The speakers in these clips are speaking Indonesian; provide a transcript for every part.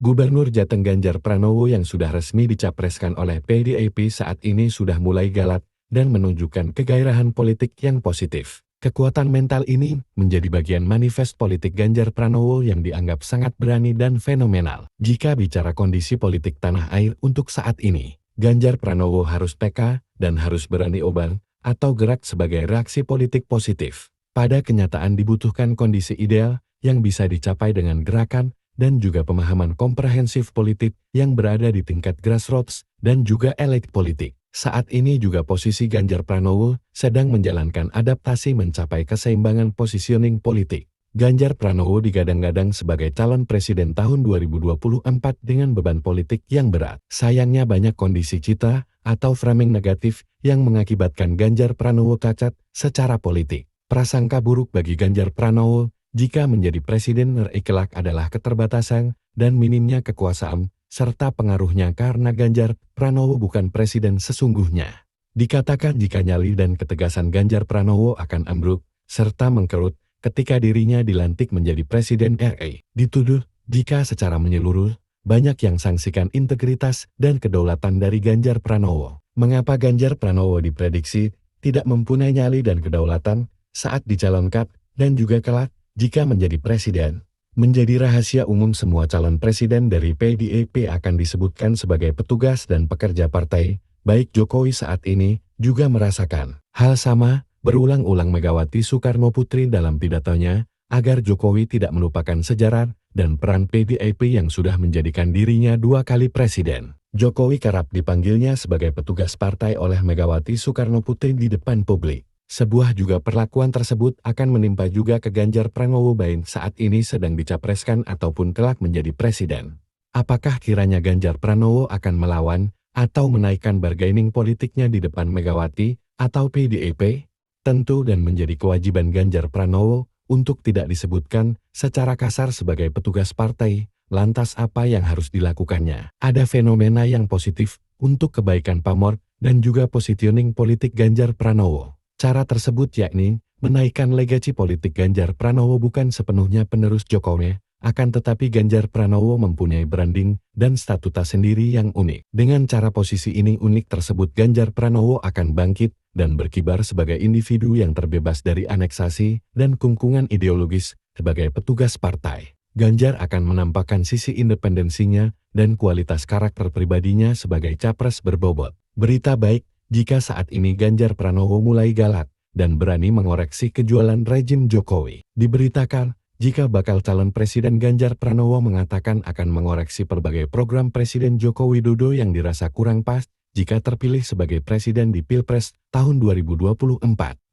Gubernur Jateng Ganjar Pranowo yang sudah resmi dicapreskan oleh PDIP saat ini sudah mulai galak dan menunjukkan kegairahan politik yang positif. Kekuatan mental ini menjadi bagian manifest politik Ganjar Pranowo yang dianggap sangat berani dan fenomenal. Jika bicara kondisi politik tanah air untuk saat ini, Ganjar Pranowo harus peka dan harus berani obang atau gerak sebagai reaksi politik positif. Pada kenyataan dibutuhkan kondisi ideal yang bisa dicapai dengan gerakan dan juga pemahaman komprehensif politik yang berada di tingkat grassroots dan juga elit politik. Saat ini juga posisi Ganjar Pranowo sedang menjalankan adaptasi mencapai keseimbangan positioning politik. Ganjar Pranowo digadang-gadang sebagai calon presiden tahun 2024 dengan beban politik yang berat. Sayangnya banyak kondisi citra atau framing negatif yang mengakibatkan Ganjar Pranowo cacat secara politik. Prasangka buruk bagi Ganjar Pranowo jika menjadi presiden kelak adalah keterbatasan dan minimnya kekuasaan, serta pengaruhnya karena Ganjar Pranowo bukan presiden sesungguhnya. Dikatakan jika nyali dan ketegasan Ganjar Pranowo akan ambruk, serta mengkerut ketika dirinya dilantik menjadi presiden RI. Dituduh jika secara menyeluruh, banyak yang sangsikan integritas dan kedaulatan dari Ganjar Pranowo. Mengapa Ganjar Pranowo diprediksi tidak mempunyai nyali dan kedaulatan saat dicalonkan dan juga kelak jika menjadi presiden? Menjadi rahasia umum semua calon presiden dari PDIP akan disebutkan sebagai petugas dan pekerja partai, baik Jokowi saat ini juga merasakan. Hal sama berulang-ulang Megawati Soekarnoputri dalam pidatonya, agar Jokowi tidak melupakan sejarah dan peran PDIP yang sudah menjadikan dirinya 2 kali presiden. Jokowi kerap dipanggilnya sebagai petugas partai oleh Megawati Soekarnoputri di depan publik. Sebuah juga perlakuan tersebut akan menimpa juga ke Ganjar Pranowo baik saat ini sedang dicapreskan ataupun kelak menjadi presiden. Apakah kiranya Ganjar Pranowo akan melawan atau menaikkan bargaining politiknya di depan Megawati atau PDIP? Tentu dan menjadi kewajiban Ganjar Pranowo untuk tidak disebutkan secara kasar sebagai petugas partai. Lantas apa yang harus dilakukannya? Ada fenomena yang positif untuk kebaikan pamor dan juga positioning politik Ganjar Pranowo. Cara tersebut yakni menaikkan legasi politik Ganjar Pranowo bukan sepenuhnya penerus Jokowi, akan tetapi Ganjar Pranowo mempunyai branding dan statuta sendiri yang unik. Dengan cara posisi ini unik tersebut Ganjar Pranowo akan bangkit dan berkibar sebagai individu yang terbebas dari aneksasi dan kungkungan ideologis sebagai petugas partai. Ganjar akan menampakkan sisi independensinya dan kualitas karakter pribadinya sebagai capres berbobot. Berita baik, jika saat ini Ganjar Pranowo mulai galak dan berani mengoreksi kejualan rejim Jokowi. Diberitakan, jika bakal calon presiden Ganjar Pranowo mengatakan akan mengoreksi berbagai program Presiden Joko Widodo yang dirasa kurang pas jika terpilih sebagai presiden di Pilpres tahun 2024.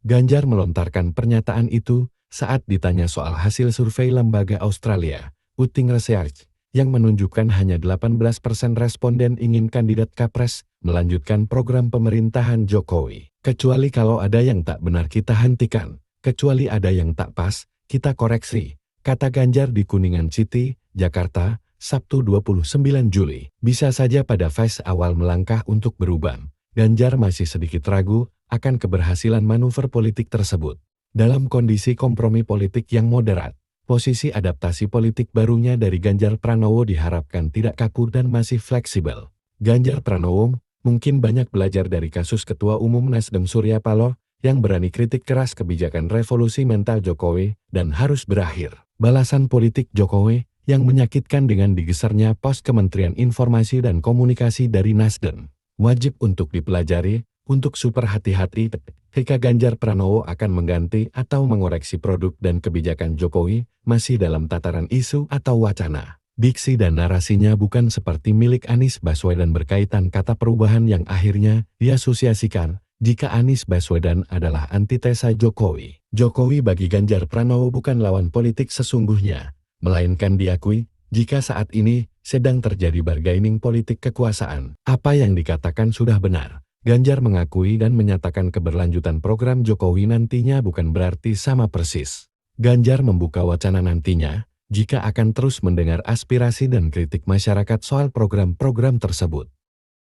Ganjar melontarkan pernyataan itu saat ditanya soal hasil survei lembaga Australia, Utting Research, yang menunjukkan hanya 18% responden ingin kandidat Capres melanjutkan program pemerintahan Jokowi. Kecuali kalau ada yang tak benar kita hentikan, kecuali ada yang tak pas, kita koreksi, kata Ganjar di Kuningan City, Jakarta, Sabtu 29 Juli. Bisa saja pada fase awal melangkah untuk berubah, Ganjar masih sedikit ragu akan keberhasilan manuver politik tersebut. Dalam kondisi kompromi politik yang moderat, posisi adaptasi politik barunya dari Ganjar Pranowo diharapkan tidak kaku dan masih fleksibel. Ganjar Pranowo mungkin banyak belajar dari kasus Ketua Umum Nasdem Surya Paloh yang berani kritik keras kebijakan revolusi mental Jokowi dan harus berakhir. Balasan politik Jokowi yang menyakitkan dengan digesernya pos Kementerian Informasi dan Komunikasi dari Nasdem. Wajib untuk dipelajari, untuk super hati-hati ketika Ganjar Pranowo akan mengganti atau mengoreksi produk dan kebijakan Jokowi masih dalam tataran isu atau wacana. Diksi dan narasinya bukan seperti milik Anies Baswedan berkaitan kata perubahan yang akhirnya diasosiasikan jika Anies Baswedan adalah antitesa Jokowi. Jokowi bagi Ganjar Pranowo bukan lawan politik sesungguhnya, melainkan diakui jika saat ini sedang terjadi bargaining politik kekuasaan. Apa yang dikatakan sudah benar. Ganjar mengakui dan menyatakan keberlanjutan program Jokowi nantinya bukan berarti sama persis. Ganjar membuka wacana nantinya, jika akan terus mendengar aspirasi dan kritik masyarakat soal program-program tersebut.